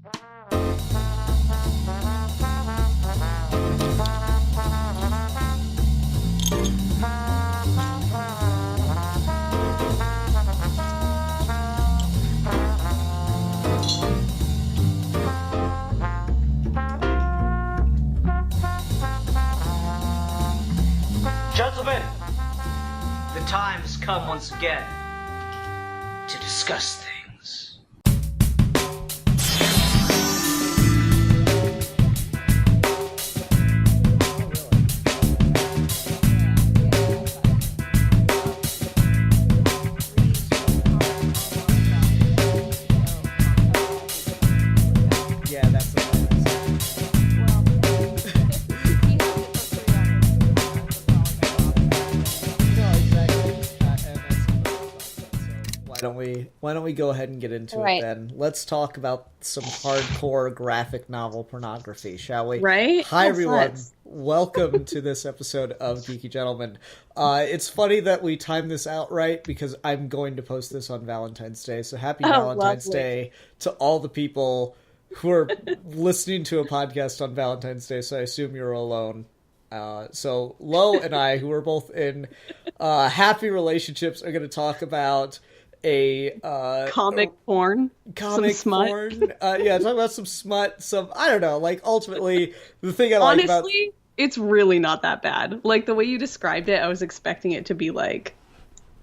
Gentlemen, the time has come once again to discuss things. Yeah, that's the Why don't we go ahead and get into it then? Let's talk about some hardcore graphic novel pornography, shall we? Right? Hi, everyone. Welcome to this episode of Geeky Gentlemen. It's funny that we timed this out right because I'm going to post this on Valentine's Day. So happy Valentine's Day to all the people who are listening to a podcast on Valentine's Day. So I assume you're alone. So Lo and I, who are both in happy relationships, are going to talk about comic porn, talk about some smut, I don't know, like, ultimately the thing I honestly, like about it's really not that bad. Like, the way you described it, I was expecting it to be like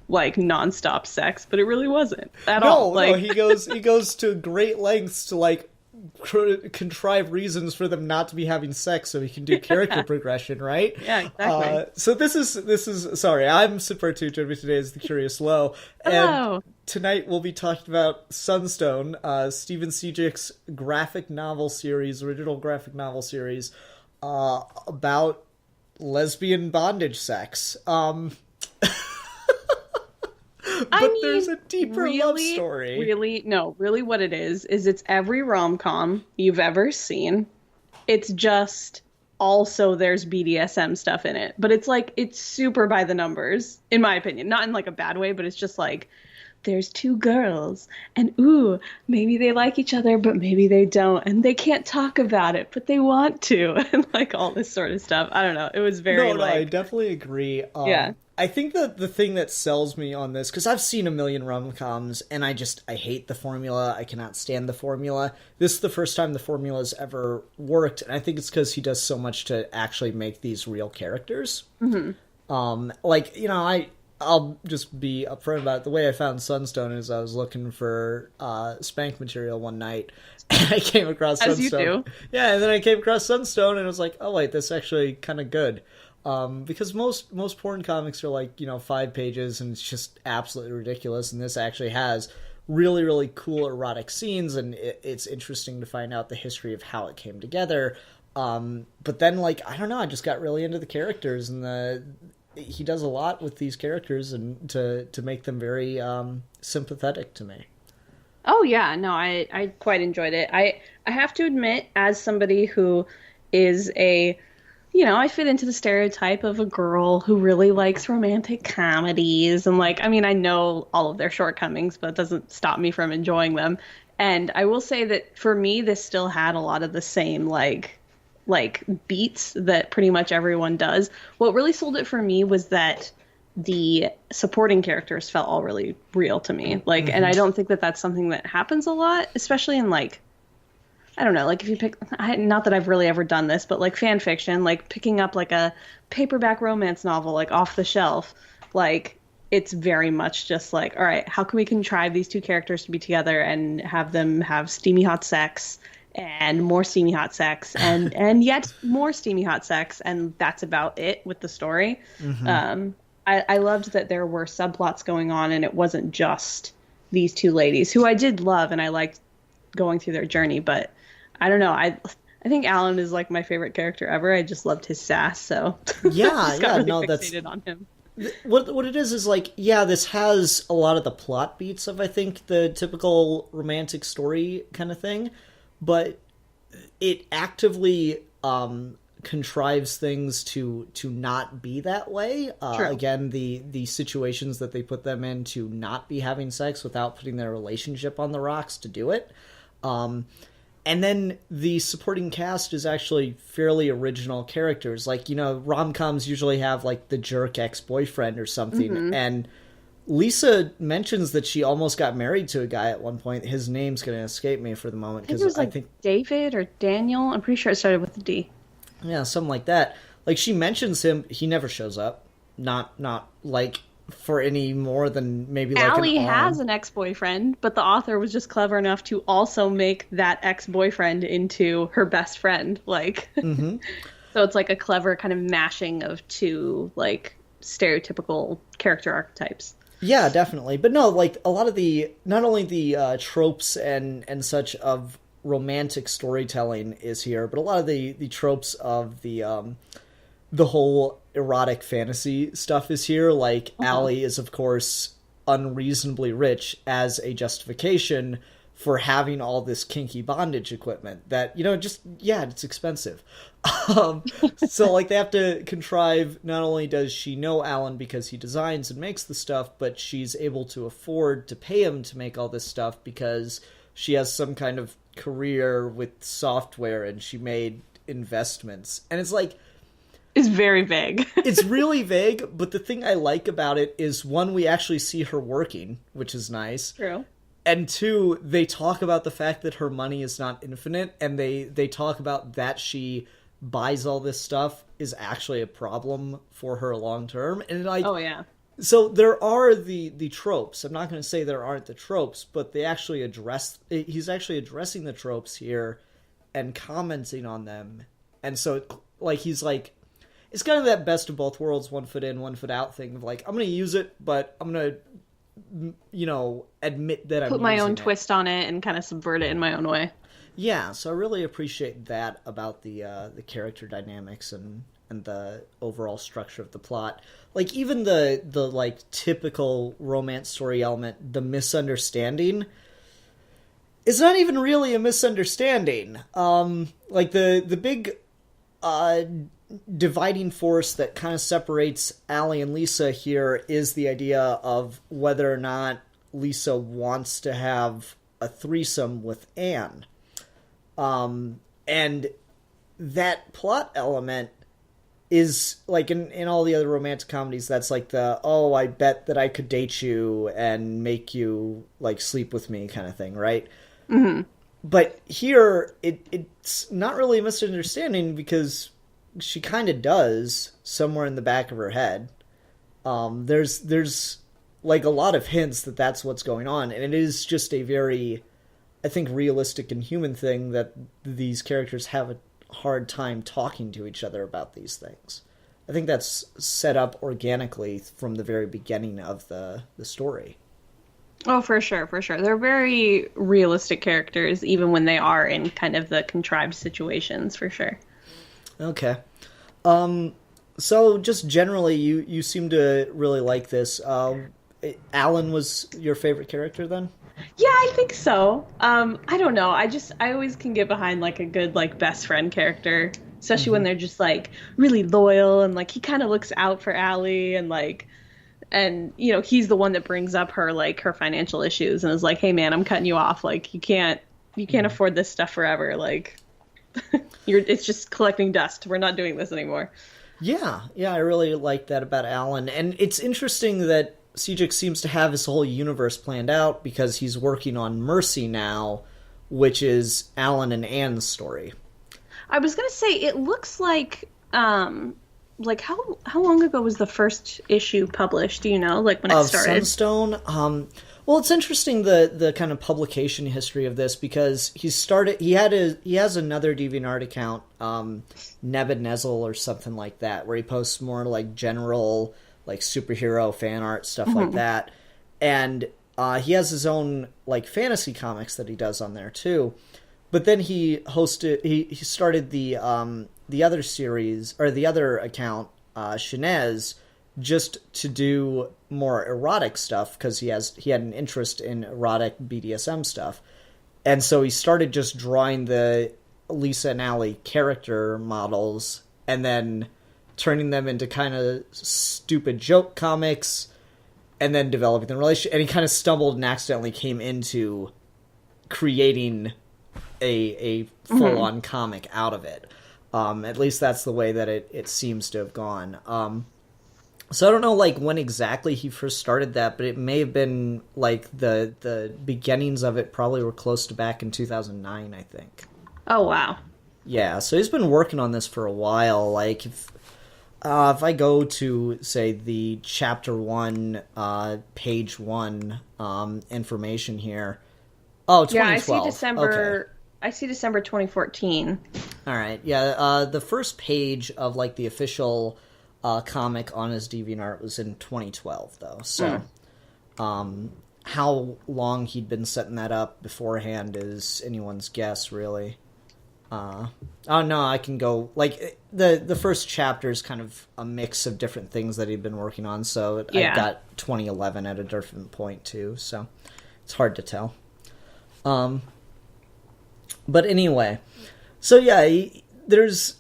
nonstop sex, but it really wasn't at all. No, he goes to great lengths to like contrive reasons for them not to be having sex so he can do character progression, right? Yeah, exactly. So this is sorry, I'm Super2, joining me today is the Curious Lo. Hello. And tonight we'll be talking about Sunstone, Stephen Sejick's original graphic novel series, about lesbian bondage sex. But there's a deeper love story. Really what it is it's every rom-com you've ever seen. It's just also there's BDSM stuff in it. But it's super by the numbers, in my opinion. Not in like a bad way, but it's just like there's two girls and ooh, maybe they like each other, but maybe they don't. And they can't talk about it, but they want to. And like all this sort of stuff. I don't know. It was very No, I definitely agree. Yeah. I think that the thing that sells me on this, because I've seen a million rom-coms, and I hate the formula. I cannot stand the formula. This is the first time the formula's ever worked, and I think it's because he does so much to actually make these real characters. Mm-hmm. I'll just be upfront about it. The way I found Sunstone is I was looking for spank material one night, and I came across Sunstone. As you do. Yeah, and then I came across Sunstone, and I was like, oh wait, this is actually kind of good. Because most porn comics are like, 5 pages and it's just absolutely ridiculous. And this actually has really, really cool erotic scenes. And it's interesting to find out the history of how it came together. But then, I don't know, I just got really into the characters, and he does a lot with these characters and to make them very sympathetic to me. Oh yeah, no, I quite enjoyed it. I have to admit, as somebody who is I fit into the stereotype of a girl who really likes romantic comedies, and I know all of their shortcomings, but it doesn't stop me from enjoying them. And I will say that for me, this still had a lot of the same beats that pretty much everyone does. What really sold it for me was that the supporting characters felt all really real to me. Mm-hmm. And I don't think that that's something that happens a lot, especially in I don't know, if you pick, not that I've really ever done this, but fan fiction, picking up a paperback romance novel, off the shelf, it's very much just all right, how can we contrive these two characters to be together and have them have steamy hot sex and more steamy hot sex and yet more steamy hot sex. And that's about it with the story. Mm-hmm. I loved that there were subplots going on and it wasn't just these two ladies who I did love and I liked going through their journey, but I don't know. I think Alan is my favorite character ever. I just loved his sass, so yeah, fixated on him. What it is this has a lot of the plot beats of I think the typical romantic story kind of thing, but it actively contrives things to not be that way. Again, the situations that they put them in to not be having sex without putting their relationship on the rocks to do it. And then the supporting cast is actually fairly original characters. Like, rom-coms usually have, like, the jerk ex-boyfriend or something. And Lisa mentions that she almost got married to a guy at one point. His name's going to escape me for the moment. I think it was, like, David or Daniel. I'm pretty sure it started with a D. Yeah, something like that. Like, she mentions him. He never shows up. Not like, for any more than maybe like Allie has an ex-boyfriend, but the author was just clever enough to also make that ex-boyfriend into her best friend. Like, so it's like a clever kind of mashing of two, like, stereotypical character archetypes. Yeah, definitely. But no, like, a lot of not only the tropes and such of romantic storytelling is here, but a lot of the tropes of the whole erotic fantasy stuff is here. Like, Allie is, of course, unreasonably rich as a justification for having all this kinky bondage equipment that, it's expensive. So, like, they have to contrive, not only does she know Alan because he designs and makes the stuff, but she's able to afford to pay him to make all this stuff because she has some kind of career with software and she made investments. And it's like, is very vague. It's really vague, but the thing I like about it is, one, we actually see her working, which is nice. True. And two, they talk about the fact that her money is not infinite, and they talk about that she buys all this stuff is actually a problem for her long term. And like, oh yeah. So there are the tropes. I'm not going to say there aren't the tropes, but he's actually addressing the tropes here and commenting on them. And so he's like, it's kind of that best of both worlds, one foot in, one foot out thing of like, I'm going to use it, but I'm going to, admit that I'm put my own twist on it and kind of subvert it in my own way. Yeah, so I really appreciate that about the character dynamics and the overall structure of the plot. Like, even the like typical romance story element, the misunderstanding, is not even really a misunderstanding. Like the big dividing force that kind of separates Allie and Lisa here is the idea of whether or not Lisa wants to have a threesome with Anne. And that plot element is like in all the other romantic comedies, that's like I bet that I could date you and make you like sleep with me kind of thing, right? Mm-hmm. But here it's not really a misunderstanding because she kind of does somewhere in the back of her head. There's like a lot of hints that that's what's going on, and it is just a very, I think, realistic and human thing that these characters have a hard time talking to each other about these things. I think that's set up organically from the very beginning of the story. Oh, for sure, for sure. They're very realistic characters, even when they are in kind of the contrived situations, for sure. Okay. So just generally, you seem to really like this. Alan was your favorite character then? Yeah, I think so. I don't know. I always can get behind like a good like best friend character, especially when they're just like really loyal and like he kind of looks out for Allie and he's the one that brings up her like her financial issues and is like, "Hey man, I'm cutting you off. Like you can't afford this stuff forever. Like it's just collecting dust. We're not doing this anymore." Yeah, I really like that about Alan. And it's interesting that Sejic seems to have his whole universe planned out because he's working on Mercy now, which is Alan and Anne's story. I was going to say, it looks like how long ago was the first issue published? Do you know, like when it started? Of Sunstone? Well, it's interesting the kind of publication history of this because he has another DeviantArt account, Nebuchadnezzar or something like that, where he posts more like general like superhero fan art stuff like that, and he has his own like fantasy comics that he does on there too. But then he started the other series or the other account, Shinez, just to do more erotic stuff because he had an interest in erotic BDSM stuff. And so he started just drawing the Lisa and Allie character models and then turning them into kind of stupid joke comics and then developing the relationship. And he kind of stumbled and accidentally came into creating a full-on comic out of it. At least that's the way that it seems to have gone. So I don't know, like, when exactly he first started that, but it may have been, like, the beginnings of it probably were close to back in 2009, I think. Oh, wow. Yeah, so he's been working on this for a while. Like, if I go to, say, the Chapter 1, Page 1 information here... Oh, 2012. Yeah, I see December... Okay. I see December 2014. All right, yeah, the first page of, like, the official comic on his DeviantArt was in 2012, though, so how long he'd been setting that up beforehand is anyone's guess, really. Oh, no, I can go, like, the first chapter is kind of a mix of different things that he'd been working on, so I got 2011 at a different point, too, so it's hard to tell. But anyway, so yeah, there's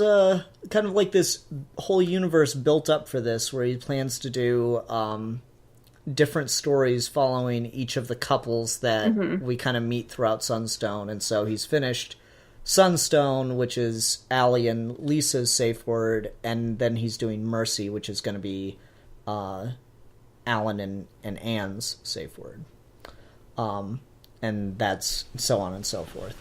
a kind of like this whole universe built up for this, where he plans to do different stories following each of the couples that we kind of meet throughout Sunstone. And so he's finished Sunstone, which is Allie and Lisa's safe word, and then he's doing Mercy, which is going to be Alan and Anne's safe word. And that's so on and so forth.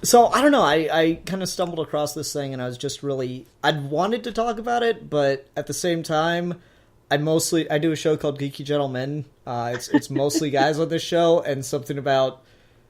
So, I don't know, I kind of stumbled across this thing, and I was just really... I'd wanted to talk about it, but at the same time, I do a show called Geeky Gentlemen. It's mostly guys on this show, and something about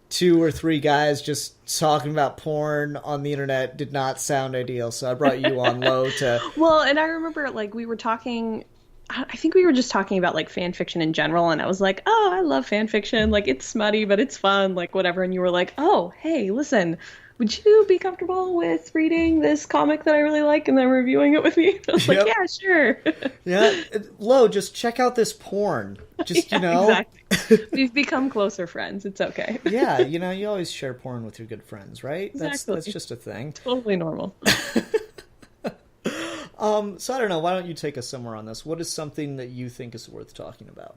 2 or 3 guys just talking about porn on the internet did not sound ideal, so I brought you on low to... Well, and I remember, like, we were talking... I think we were just talking about, like, fan fiction in general, and I was like, oh, I love fan fiction. Like, it's smutty, but it's fun, like, whatever. And you were like, oh, hey, listen, would you be comfortable with reading this comic that I really like and then reviewing it with me? I was like, yeah, sure. Yeah, Lo, just check out this porn. Just, Exactly. We've become closer friends. It's okay. Yeah, you always share porn with your good friends, right? Exactly. That's just a thing. Totally normal. So I don't know, why don't you take us somewhere on this? What is something that you think is worth talking about?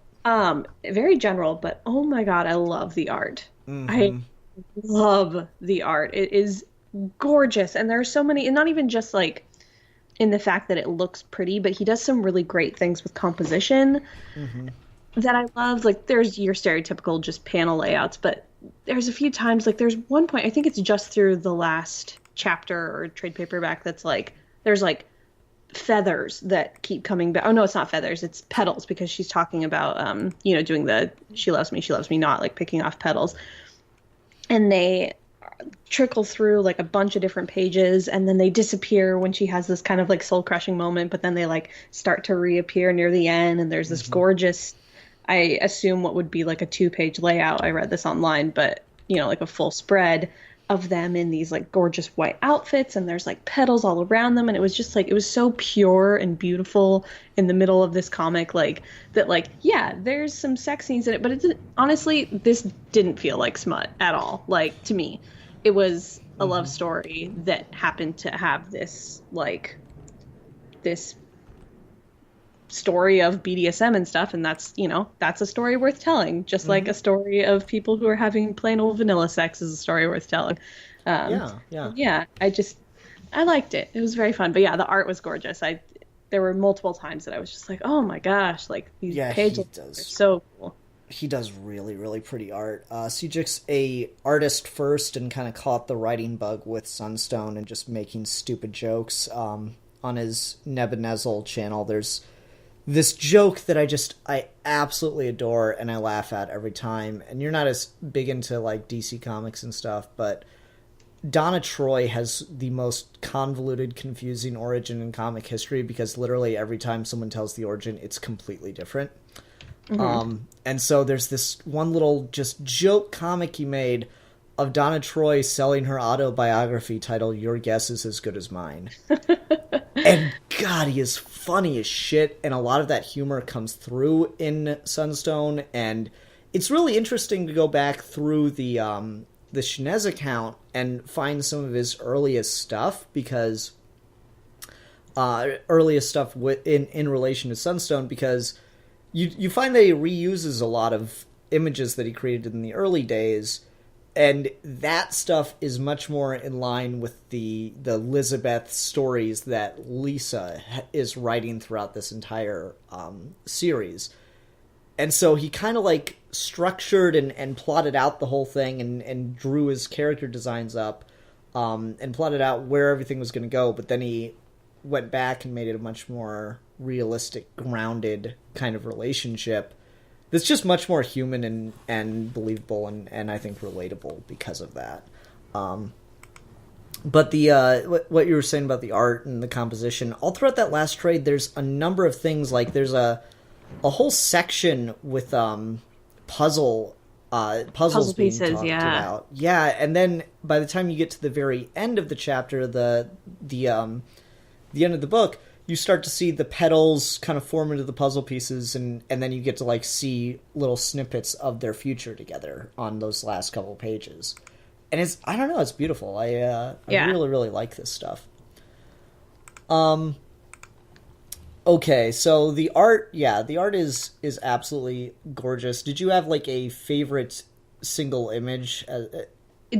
Very general, but oh my god, I love the art. Mm-hmm. I love the art. It is gorgeous, and there are so many, and not even just like in the fact that it looks pretty, but he does some really great things with composition that I love. Like, there's your stereotypical just panel layouts, but there's a few times, like there's one point, I think it's just through the last chapter or trade paperback, that's like, there's like feathers that keep coming back. Oh no, it's not feathers, it's petals, because she's talking about doing the she loves me not, like picking off petals, and they trickle through like a bunch of different pages, and then they disappear when she has this kind of like soul crushing moment, but then they like start to reappear near the end, and there's this gorgeous, I assume what would be like a 2-page layout, I read this online, but like a full spread of them in these like gorgeous white outfits, and there's like petals all around them, and it was just like, it was so pure and beautiful in the middle of this comic, like that, like, yeah, there's some sex scenes in it, but honestly, this didn't feel like smut at all. Like, to me, it was a love story that happened to have this like this story of BDSM and stuff, and that's a story worth telling, just like a story of people who are having plain old vanilla sex is a story worth telling. I liked it. It was very fun. But yeah, the art was gorgeous. There were multiple times that I was just like, oh my gosh, like these pages are so cool. He does really, really pretty art. Sujik's a artist first, and kind of caught the writing bug with Sunstone and just making stupid jokes. On his Nebuchadnezzar channel, there's this joke that I absolutely adore, and I laugh at every time. And you're not as big into like DC comics and stuff, but Donna Troy has the most convoluted, confusing origin in comic history, because literally every time someone tells the origin, it's completely different. And so there's this one little just joke comic he made of Donna Troy selling her autobiography titled "Your Guess Is As Good As Mine." And God, he is funny as shit, and a lot of that humor comes through in Sunstone, and it's really interesting to go back through the Shinez account and find some of his earliest stuff, because earliest stuff in relation to Sunstone, because you find that he reuses a lot of images that he created in the early days, And that stuff is much more in line with the Elizabeth stories that Lisa is writing throughout this entire series. And so he kind of like structured and plotted out the whole thing and drew his character designs up and plotted out where everything was going to go. But then he went back and made it a much more realistic, grounded kind of relationship that's just much more human and believable and I think relatable because of that. But the what you were saying about the art and the composition, all throughout that last trade, there's a number of things. Like there's a whole section with puzzles being pieces, talked yeah. about. Yeah, and then by the time you get to the very end of the chapter, the end of the book, you start to see the petals kind of form into the puzzle pieces, and then you get to like see little snippets of their future together on those last couple pages. And it's, I don't know, it's beautiful. I really, really like this stuff. Okay, so the art is absolutely gorgeous. Did you have like a favorite single image?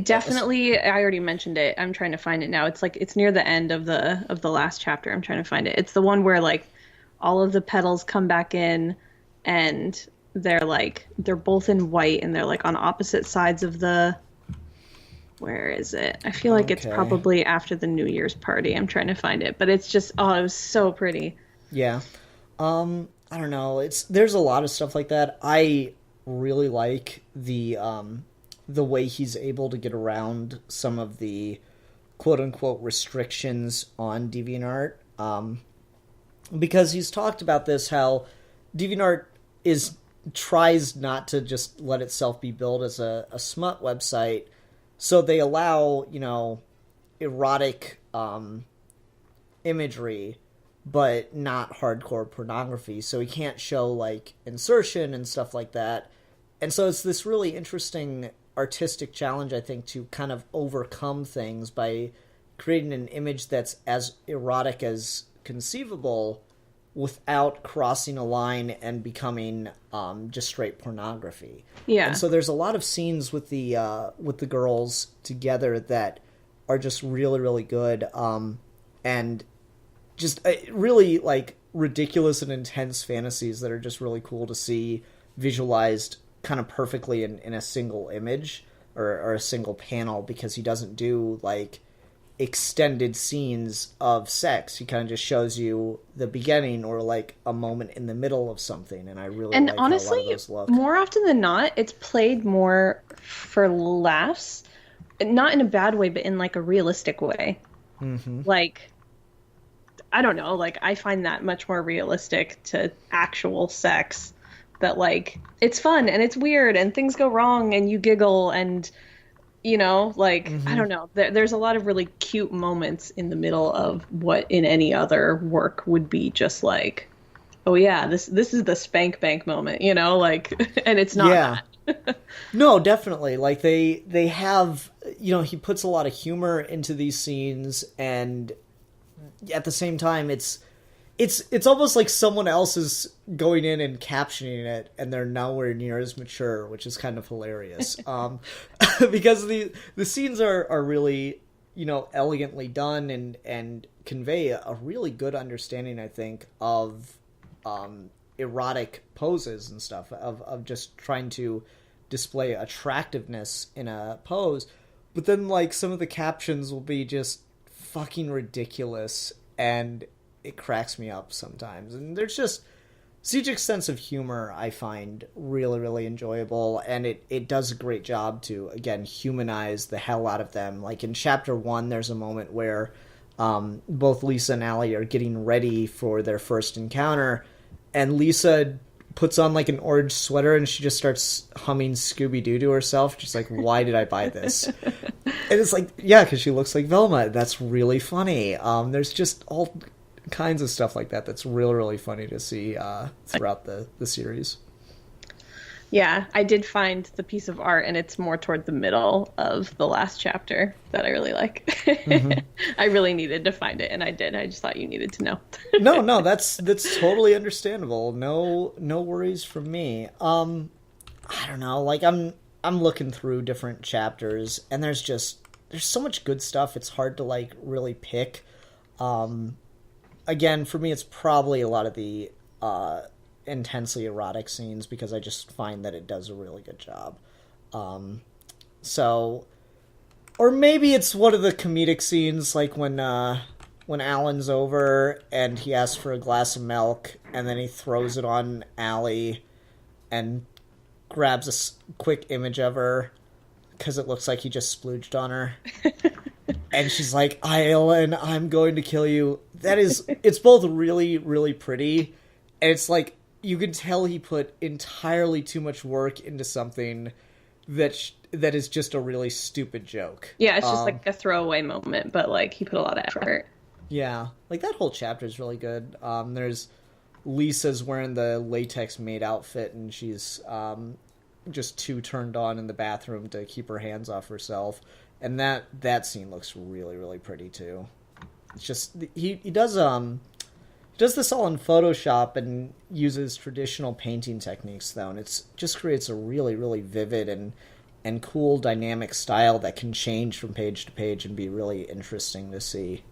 Definitely, I already mentioned it. I'm trying to find it now. It's like it's near the end of the last chapter. I'm trying to find it. It's the one where like all of the petals come back in, and they're both in white, and they're like on opposite sides of the. Where is it? I feel like it's probably after the New Year's party. I'm trying to find it, but it's just it was so pretty. Yeah, I don't know. There's a lot of stuff like that. I really like the way he's able to get around some of the quote-unquote restrictions on DeviantArt. Because he's talked about this, how DeviantArt tries not to just let itself be built as a smut website, so they allow, erotic imagery, but not hardcore pornography, so he can't show, like, insertion and stuff like that. And so it's this really interesting artistic challenge, I think, to kind of overcome things by creating an image that's as erotic as conceivable without crossing a line and becoming just straight pornography. Yeah. And so there's a lot of scenes with the girls together that are just really, really good, and just really like ridiculous and intense fantasies that are just really cool to see visualized kind of perfectly in a single image or a single panel, because he doesn't do like extended scenes of sex. He kind of just shows you the beginning or like a moment in the middle of something, and I really like honestly, how a lot of those look. More often than not, it's played more for laughs, not in a bad way, but in like a realistic way. Mm-hmm. Like, I don't know, like I find that much more realistic to actual sex. That like it's fun and it's weird and things go wrong and you giggle and Mm-hmm. I don't know. There's a lot of really cute moments in the middle of what in any other work would be just like, oh yeah, this is the spank bank moment, like, and it's not. Yeah. No, definitely. Like they have, he puts a lot of humor into these scenes, and at the same time it's almost like someone else is going in and captioning it, and they're nowhere near as mature, which is kind of hilarious. Because the scenes are really, elegantly done and convey a really good understanding, I think, of erotic poses and stuff, of just trying to display attractiveness in a pose. But then, like, some of the captions will be just fucking ridiculous, and it cracks me up sometimes. And there's just Sejik's sense of humor I find really, really enjoyable, and it does a great job to, again, humanize the hell out of them. Like in chapter 1, there's a moment where both Lisa and Allie are getting ready for their first encounter, and Lisa puts on like an orange sweater and she just starts humming Scooby-Doo to herself. She's like, why did I buy this? And it's like, yeah, because she looks like Velma. That's really funny. There's just all kinds of stuff like that that's really, really funny to see throughout the series. Yeah, I did find the piece of art, and it's more toward the middle of the last chapter that I really like. Mm-hmm. I really needed to find it, and I did. I just thought you needed to know. No, that's totally understandable. No worries from me. I don't know. Like I'm looking through different chapters, and there's so much good stuff. It's hard to like really pick. Again, for me, it's probably a lot of the intensely erotic scenes because I just find that it does a really good job. Or maybe it's one of the comedic scenes, like when Alan's over and he asks for a glass of milk, and then he throws it on Allie and grabs a quick image of her because it looks like he just splooged on her. And she's like, Alan, I'm going to kill you. It's both really, really pretty, and it's like, you can tell he put entirely too much work into something that is just a really stupid joke. Yeah, it's just like a throwaway moment, but like he put a lot of effort. Yeah, like that whole chapter is really good. There's Lisa's wearing the latex maid outfit, and she's just too turned on in the bathroom to keep her hands off herself, and that scene looks really, really pretty too. It's just he does this all in Photoshop and uses traditional painting techniques though, and it's just creates a really, really vivid and cool dynamic style that can change from page to page and be really interesting to see.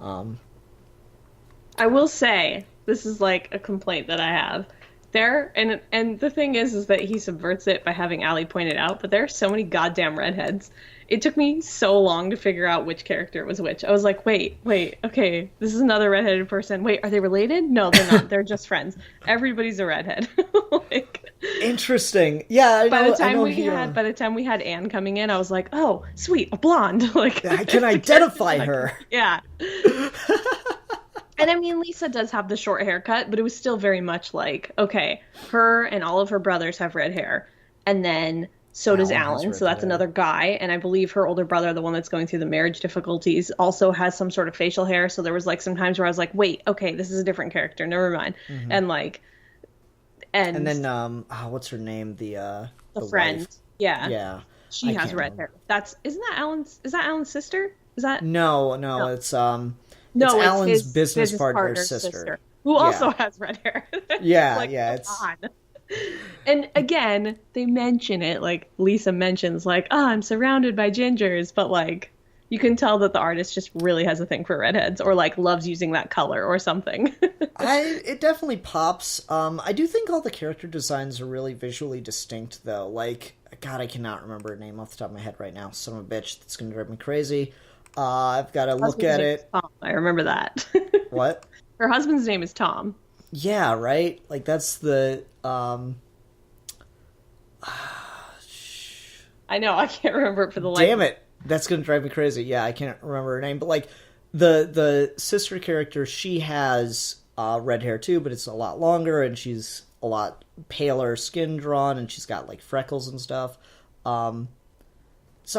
I will say, this is like a complaint that I have. And the thing is that he subverts it by having Allie point it out, but there are so many goddamn redheads. It took me so long to figure out which character was which. I was like, wait, okay, this is another redheaded person. Wait, are they related? No, they're not. They're just friends. Everybody's a redhead. Interesting. Yeah, by the time we had Anne coming in, I was like, oh, sweet, a blonde. Like, I can identify her. Yeah. And I mean, Lisa does have the short haircut, but it was still very much like, okay, her and all of her brothers have red hair. And then so does Alan, so that's another guy. And I believe her older brother, the one that's going through the marriage difficulties, also has some sort of facial hair. So there was like some times where I was like, wait, okay, this is a different character. Never mind. Mm-hmm. And like, and then, what's her name? The friend. Wife. Yeah. Yeah. She has red hair. Is that Alan's sister? Is that? No, it's Alan's his business partner's sister. Who also has red hair. Yeah, like, yeah, it's on. And again, they mention it, like Lisa mentions, like, I'm surrounded by gingers, but like you can tell that the artist just really has a thing for redheads, or like loves using that color or something. It definitely pops. I do think all the character designs are really visually distinct, though. Like, God, I cannot remember her name off the top of my head right now. Son of a bitch, that's gonna drive me crazy. I've got to look at it. Tom. I remember that. What? Her husband's name is Tom. Yeah, right? Like, that's the, I know, I can't remember it for the life. Damn it! That's gonna drive me crazy. Yeah, I can't remember her name. But, like, the sister character, she has red hair, too, but it's a lot longer, and she's a lot paler skin drawn, and she's got, like, freckles and stuff. So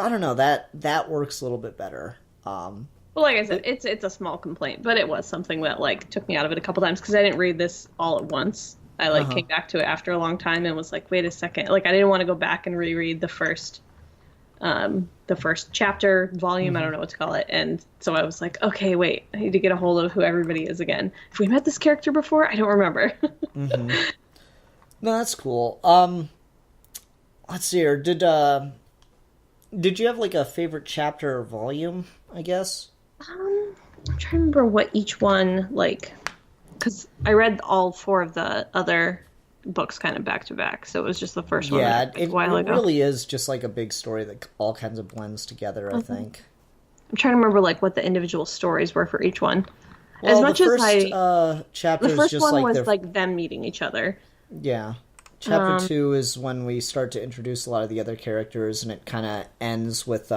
I don't know, that works a little bit better. Well, like I said, it's a small complaint, but it was something that like took me out of it a couple times because I didn't read this all at once. I came back to it after a long time and was like, wait a second, like I didn't want to go back and reread the first chapter, volume, mm-hmm. I don't know what to call it, and so I was like, okay, wait, I need to get a hold of who everybody is again. If we met this character before, I don't remember. Mm-hmm. No, that's cool. Let's see here. Did you have, like, a favorite chapter or volume, I guess? I'm trying to remember what each one, like... Because I read all 4 of the other books kind of back-to-back, so it was just the first one. Yeah, it really is just, like, a big story that all kinds of blends together, I think. I'm trying to remember, like, what the individual stories were for each one. Well, as much the first chapter the first just one like was, like, them meeting each other. Yeah. Chapter 2 is when we start to introduce a lot of the other characters, and it kind of ends with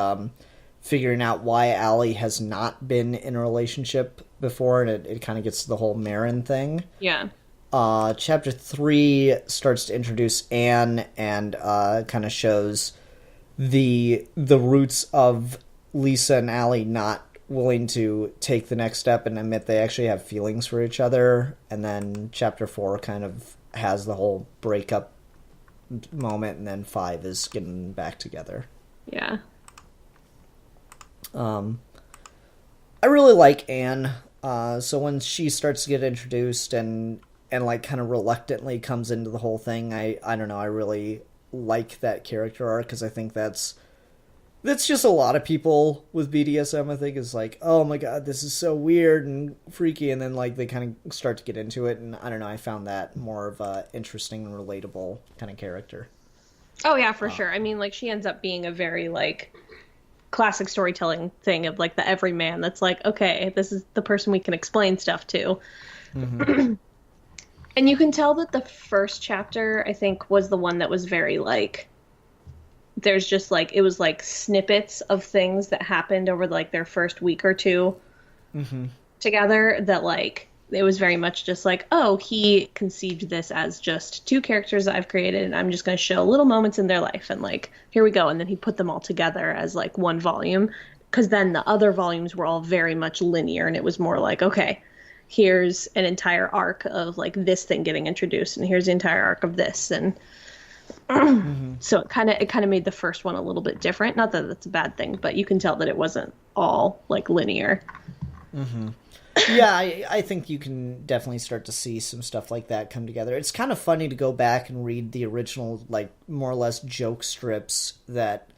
figuring out why Allie has not been in a relationship before, and it kind of gets to the whole Marin thing. Yeah. Chapter 3 starts to introduce Anne and kind of shows the roots of Lisa and Allie not willing to take the next step and admit they actually have feelings for each other. And then Chapter 4 kind of has the whole breakup moment, and then 5 is getting back together. Yeah. I really like Anne. So when she starts to get introduced and like kind of reluctantly comes into the whole thing, I don't know, I really like that character arc, because I think that's just a lot of people with BDSM, I think, is like, oh my god, this is so weird and freaky, and then like they kind of start to get into it, and I don't know, I found that more of a interesting and relatable kind of character. Oh yeah, for sure. I mean, like, she ends up being a very like classic storytelling thing of like the everyman that's like, okay, this is the person we can explain stuff to. Mm-hmm. And you can tell that the first chapter, I think, was the one that was very like, there's just like, it was like snippets of things that happened over like their first week or two together, that like, it was very much just like, oh, he conceived this as just two characters that I've created, and I'm just going to show little moments in their life, and like, here we go. And then he put them all together as like one volume, because then the other volumes were all very much linear, and it was more like, okay, here's an entire arc of like this thing getting introduced, and here's the entire arc of this, and so it kind of made the first one a little bit different. Not that that's a bad thing, but you can tell that it wasn't all like linear. Yeah, I think you can definitely start to see some stuff like that come together. It's kind of funny to go back and read the original, like, more or less joke strips that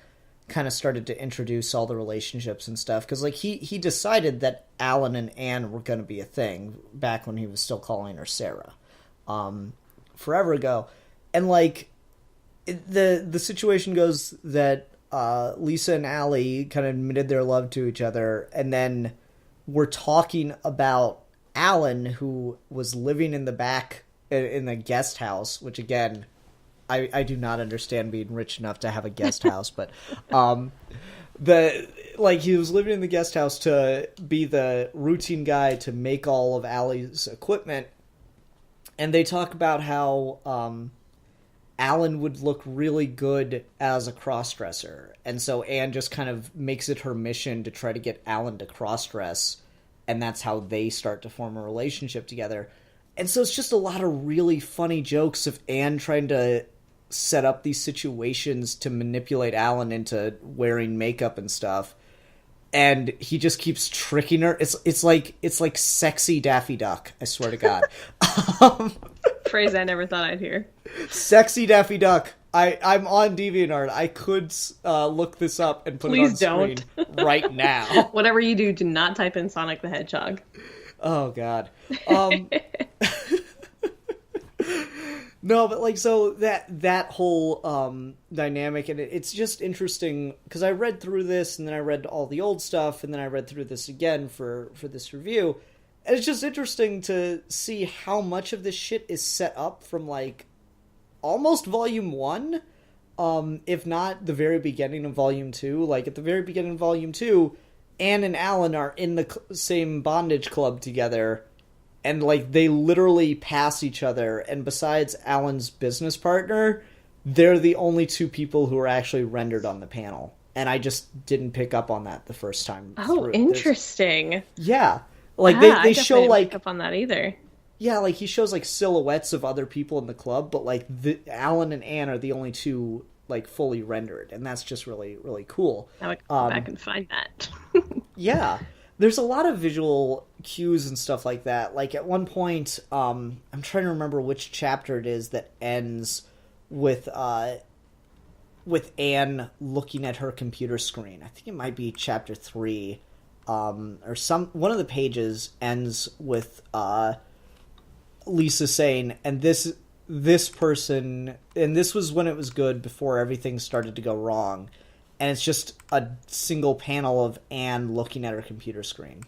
kind of started to introduce all the relationships and stuff. Because, like, he decided that Alan and Anne were going to be a thing back when he was still calling her Sarah. Forever ago. And, like, the situation goes that Lisa and Allie kind of admitted their love to each other, and then we're talking about Alan, who was living in the back in a guest house, which again, I do not understand being rich enough to have a guest house, but he was living in the guest house to be the routine guy to make all of Allie's equipment, and they talk about how Alan would look really good as a crossdresser. And so Anne just kind of makes it her mission to try to get Alan to crossdress. And that's how they start to form a relationship together. And so it's just a lot of really funny jokes of Anne trying to set up these situations to manipulate Alan into wearing makeup and stuff. And he just keeps tricking her. It's like sexy Daffy Duck, I swear to God. Phrase I never thought I'd hear. Sexy Daffy Duck. I'm on DeviantArt. I could look this up and put Please it on screen right now. Whatever you do not type in Sonic the Hedgehog. Oh, God. No, but like, so that whole dynamic, and it's just interesting because I read through this, and then I read all the old stuff, and then I read through this again for this review. And it's just interesting to see how much of this shit is set up from like almost volume 1, if not the very beginning of volume 2. Like, at the very beginning of volume 2, Anne and Alan are in the same bondage club together, and like they literally pass each other, and besides Alan's business partner, they're the only two people who are actually rendered on the panel. And I just didn't pick up on that the first time. Oh, interesting. Yeah. Like, they show, like... pick up on that either. Yeah, like, he shows, like, silhouettes of other people in the club, but, like, Alan and Anne are the only two, like, fully rendered, and that's just really, really cool. Now I can go back and find that. Yeah. There's a lot of visual cues and stuff like that. Like, at one point, I'm trying to remember which chapter it is that ends with Anne looking at her computer screen. I think it might be chapter 3. One of the pages ends with Lisa saying, and this person, and this was when it was good before everything started to go wrong, and it's just a single panel of Anne looking at her computer screen,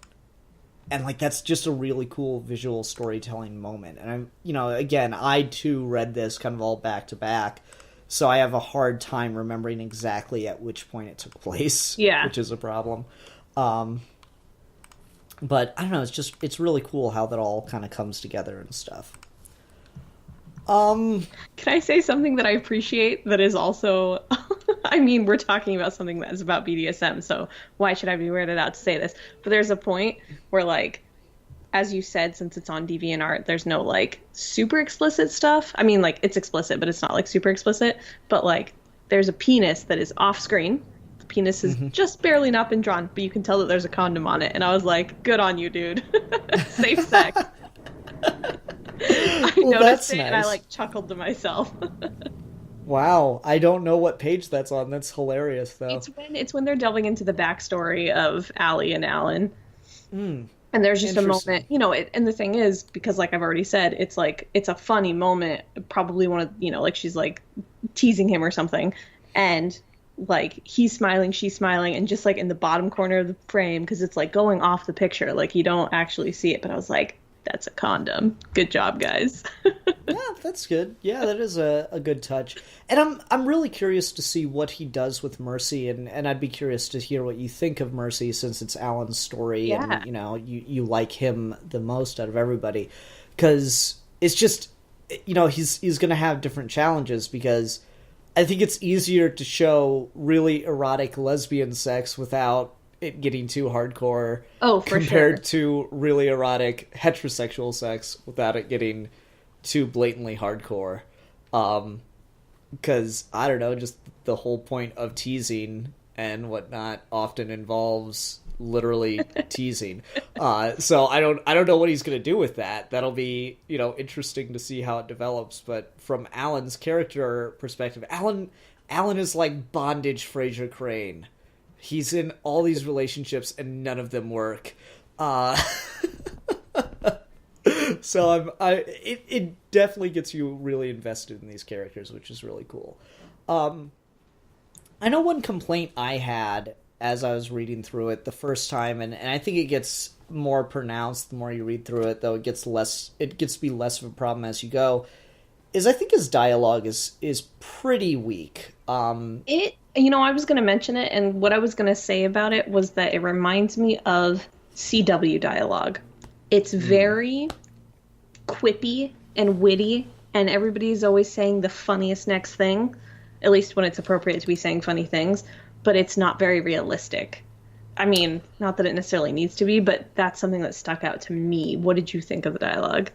and like that's just a really cool visual storytelling moment. And again, I too read this kind of all back to back, so I have a hard time remembering exactly at which point it took place. Yeah, which is a problem. But I don't know, it's really cool how that all kind of comes together and stuff. Can I say something that I appreciate that is also, I mean, we're talking about something that is about BDSM, so why should I be weirded out to say this? But there's a point where, like, as you said, since it's on DeviantArt, there's no, like, super explicit stuff. I mean, like, it's explicit, but it's not, like, super explicit. But, like, there's a penis that is off screen. Penis has just barely not been drawn, but you can tell that there's a condom on it, and I was like, good on you, dude. Safe sex. I noticed it, nice. And I like chuckled to myself. Wow, I don't know what page that's on. That's hilarious, though. It's when they're delving into the backstory of Allie and Alan. Mm, And there's just a interesting. moment, and the thing is, because like I've already said, it's like, it's a funny moment, probably one of, like she's like teasing him or something. And like he's smiling, she's smiling, and just like in the bottom corner of the frame, because it's like going off the picture, like you don't actually see it. But I was like, that's a condom. Good job, guys. Yeah, that's good. Yeah, that is a good touch. And I'm really curious to see what he does with Mercy, and I'd be curious to hear what you think of Mercy, since it's Alan's story, Yeah. and you like him the most out of everybody, because it's just he's going to have different challenges, because I think it's easier to show really erotic lesbian sex without it getting too hardcore, Oh, for compared sure. to really erotic heterosexual sex without it getting too blatantly hardcore. Because I don't know, just the whole point of teasing and whatnot often involves literally teasing. So I don't know what he's gonna do with that. That'll be interesting to see how it develops. But from Alan's character perspective, Alan is like bondage Fraser Crane. He's in all these relationships and none of them work. So it definitely gets you really invested in these characters, which is really cool. I know one complaint I had as I was reading through it the first time, and I think it gets more pronounced the more you read through it, though it gets to be less of a problem as you go, is I think his dialogue is pretty weak. I was going to mention it, and what I was going to say about it was that it reminds me of CW dialogue. It's very quippy and witty, and everybody's always saying the funniest next thing, at least when it's appropriate to be saying funny things, but it's not very realistic. I mean, not that it necessarily needs to be, but that's something that stuck out to me. What did you think of the dialogue?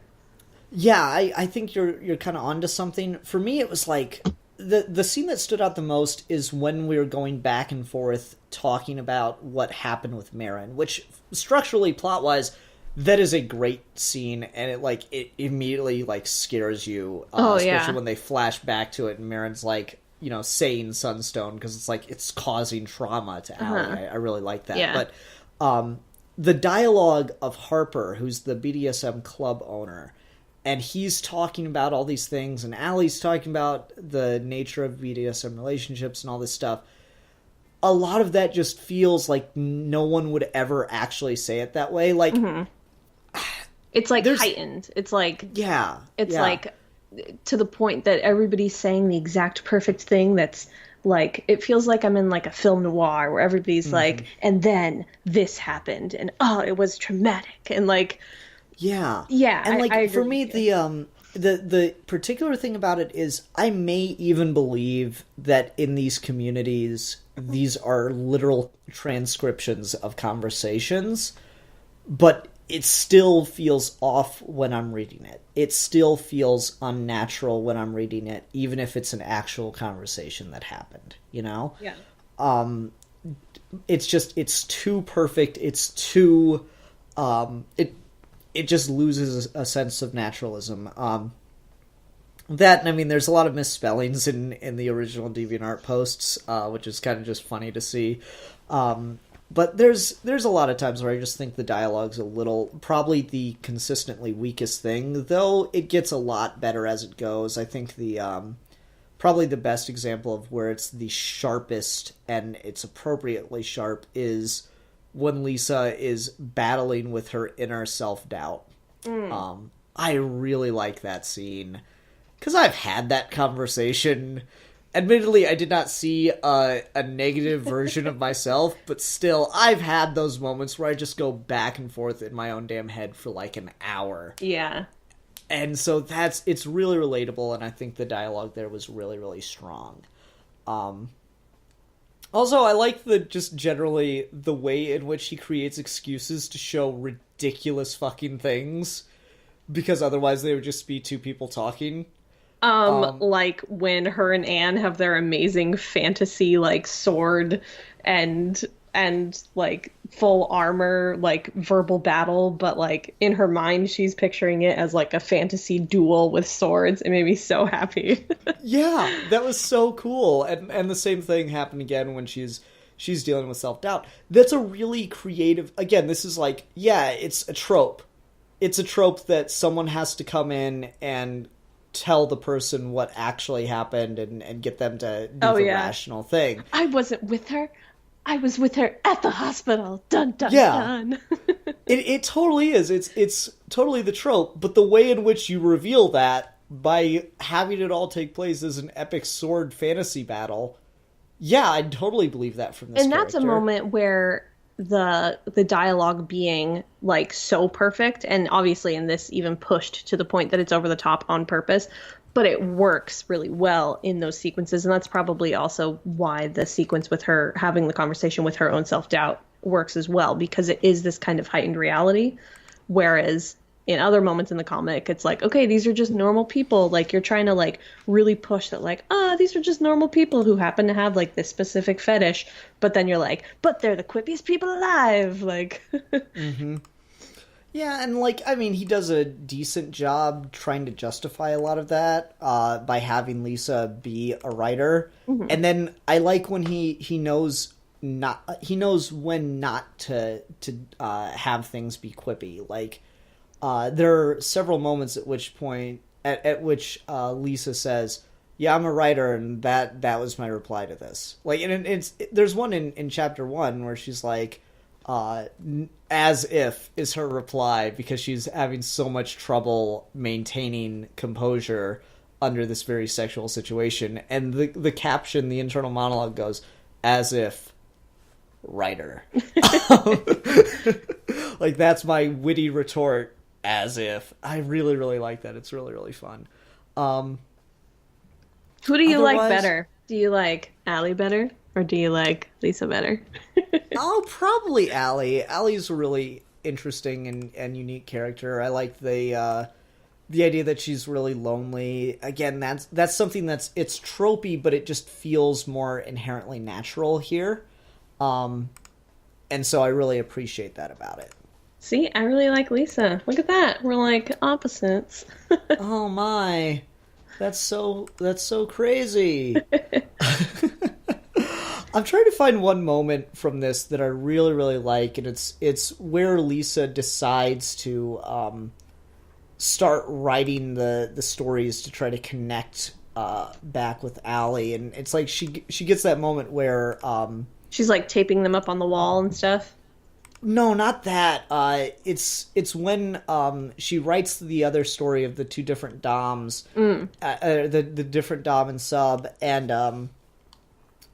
Yeah, I think you're kind of onto something. For me, it was like the scene that stood out the most is when we were going back and forth talking about what happened with Marin, which structurally, plot wise, that is a great scene, and it immediately scares you. Especially when they flash back to it, and Marin's saying Sunstone, because it's causing trauma to Allie. I really like that. Yeah. But the dialogue of Harper, who's the BDSM club owner, and he's talking about all these things, and Allie's talking about the nature of BDSM relationships and all this stuff. A lot of that just feels like no one would ever actually say it that way. It's heightened. It's yeah, it's yeah. To the point that everybody's saying the exact perfect thing that's it feels like I'm in a film noir where everybody's and then this happened, and it was traumatic, and yeah. And and I for agree me, with you. the particular thing about it is I may even believe that in these communities these are literal transcriptions of conversations, but it still feels off when I'm reading it. It still feels unnatural when I'm reading it, even if it's an actual conversation that happened, Yeah. It's too perfect. It's too, it just loses a sense of naturalism. There's a lot of misspellings in the original DeviantArt posts, which is kind of just funny to see. But there's a lot of times where I just think the dialogue's probably the consistently weakest thing, though it gets a lot better as it goes. I think probably the best example of where it's the sharpest and it's appropriately sharp is when Lisa is battling with her inner self-doubt. I really like that scene, because I've had that conversation. Admittedly, I did not see a negative version of myself, but still, I've had those moments where I just go back and forth in my own damn head for an hour. Yeah. And so it's really relatable, and I think the dialogue there was really, really strong. Also, I like just generally the way in which he creates excuses to show ridiculous fucking things, because otherwise they would just be two people talking. Like when her and Anne have their amazing fantasy sword and and like full armor, like verbal battle, but like in her mind she's picturing it as like a fantasy duel with swords. It made me so happy. Yeah, that was so cool. And the same thing happened again when she's dealing with self-doubt. That's a really creative... Again, this is like, yeah, it's a trope. It's a trope that someone has to come in and tell the person what actually happened and get them to do the rational thing. I wasn't with her. I was with her at the hospital. Dun, dun, dun. It totally is. It's totally the trope, but the way in which you reveal that by having it all take place as an epic sword fantasy battle... Yeah, I totally believe that from this And character. that's a moment where the dialogue being like so perfect, and obviously in this even pushed to the point that it's over the top on purpose, but it works really well in those sequences. And that's probably also why the sequence with her having the conversation with her own self-doubt works as well, because it is this kind of heightened reality. Whereas in other moments in the comic, it's like, okay, these are just normal people. Like, you're trying to like really push that, like, these are just normal people who happen to have like this specific fetish. But then you're like, but they're the quippiest people alive. Like, mm-hmm. Yeah, and like, I mean, he does a decent job trying to justify a lot of that by having Lisa be a writer. Mm-hmm. And then I like when he knows when not to have things be quippy. Like, there are several moments at which Lisa says, "Yeah, I'm a writer," and that was my reply to this. Like, and there's one in chapter 1 where she's like, "As if" is her reply, because she's having so much trouble maintaining composure under this very sexual situation, and the caption, the internal monologue goes, "As if writer." Like, that's my witty retort. As if. I really, really like that. It's really, really fun. Who do you like better? Do you like Allie better? Or do you like Lisa better? Oh, probably Allie. Allie's a really interesting and unique character. I like the idea that she's really lonely. Again, that's something it's tropey, but it just feels more inherently natural here. And so I really appreciate that about it. See, I really like Lisa. Look at that. We're like opposites. Oh my. That's so crazy. I'm trying to find one moment from this that I really, really like, and it's where Lisa decides to start writing the stories to try to connect back with Allie, and it's like she gets that moment where she's like taping them up on the wall and stuff. No, not that. It's when she writes the other story of the two different Doms, the different Dom and Sub, and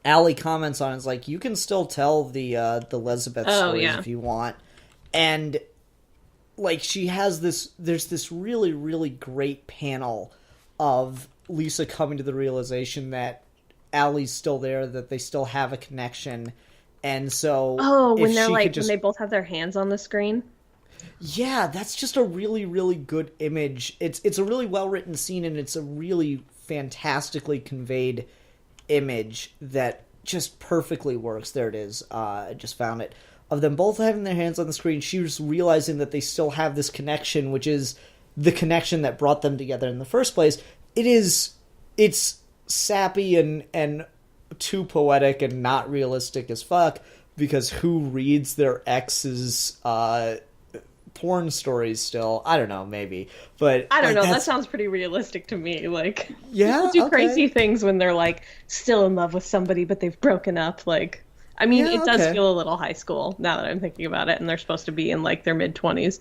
Allie comments on it. It's like, you can still tell the Elizabeth stories if you want, and like she has this. There's this really, really great panel of Lisa coming to the realization that Allie's still there, that they still have a connection. And so, when they're like, when they both have their hands on the screen. Yeah, that's just a really, really good image. It's a really well written scene, and it's a really fantastically conveyed image that just perfectly works. There it is. I just found it. Of them both having their hands on the screen, she was realizing that they still have this connection, which is the connection that brought them together in the first place. It's sappy and too poetic and not realistic as fuck, because who reads their ex's porn stories still? I don't know, maybe, but I don't know. That sounds pretty realistic to me. Like, yeah, people do crazy things when they're like still in love with somebody, but they've broken up. Like, I mean, it does feel a little high school now that I'm thinking about it, and they're supposed to be in like their mid-20s.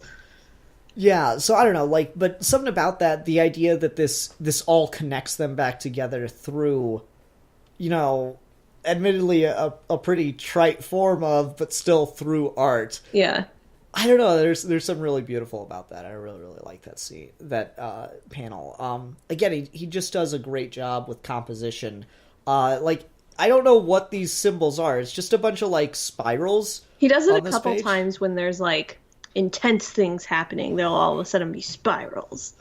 Yeah, so I don't know, like, but something about that, the idea that this all connects them back together through, you know, admittedly a pretty trite form of, but still through art. Yeah. I don't know, there's something really beautiful about that. I really, really like that scene, that panel. Again, he just does a great job with composition. Like, I don't know what these symbols are. It's just a bunch of, like, spirals. He does it a couple times when there's, like, intense things happening. They'll all of a sudden be spirals.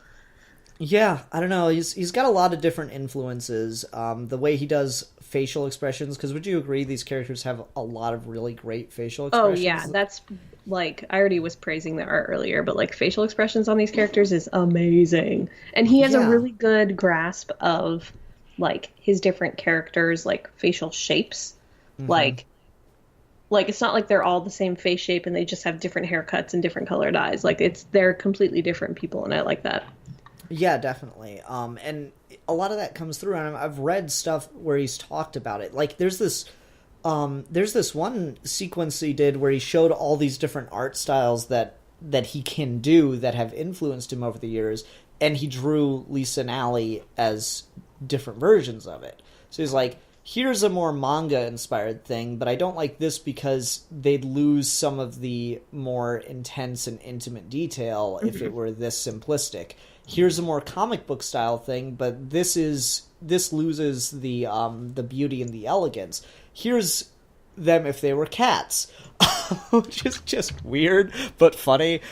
Yeah, I don't know. He's got a lot of different influences. The way he does facial expressions, because would you agree these characters have a lot of really great facial Oh expressions? yeah, that's like I already was praising the art earlier, but like facial expressions on these characters is amazing. And he has a Yeah. really good grasp of like his different characters like facial shapes. Hmm. Like like it's not like they're all the same face shape and they just have different haircuts and different colored eyes. Like they're completely different people and I like that. Yeah, definitely. And a lot of that comes through, and I've read stuff where he's talked about it. Like, there's this one sequence he did where he showed all these different art styles that he can do that have influenced him over the years, and he drew Lisa and Allie as different versions of it. So he's like, here's a more manga inspired thing, but I don't like this because they'd lose some of the more intense and intimate detail if it were this simplistic. Here's a more comic book style thing, but this loses the beauty and the elegance. Here's them if they were cats. Which is just weird but funny.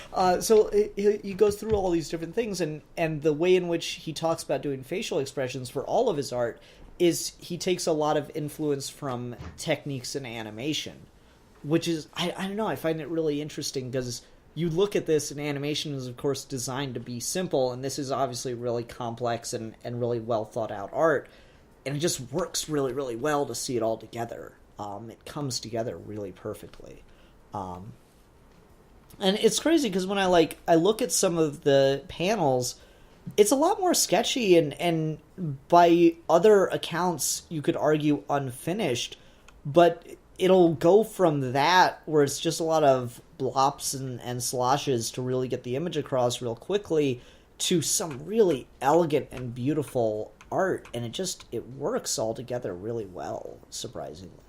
So he goes through all these different things, and the way in which he talks about doing facial expressions for all of his art is he takes a lot of influence from techniques in animation, which is I don't know, I find it really interesting because you look at this and animation is of course designed to be simple, and this is obviously really complex and really well thought out art, and it just works really really well to see it all together. It comes together really perfectly. um, and it's crazy because when I look at some of the panels, it's a lot more sketchy and by other accounts you could argue unfinished, but it'll go from that where it's just a lot of blops and sloshes to really get the image across real quickly to some really elegant and beautiful art, and it works all together really well, surprisingly.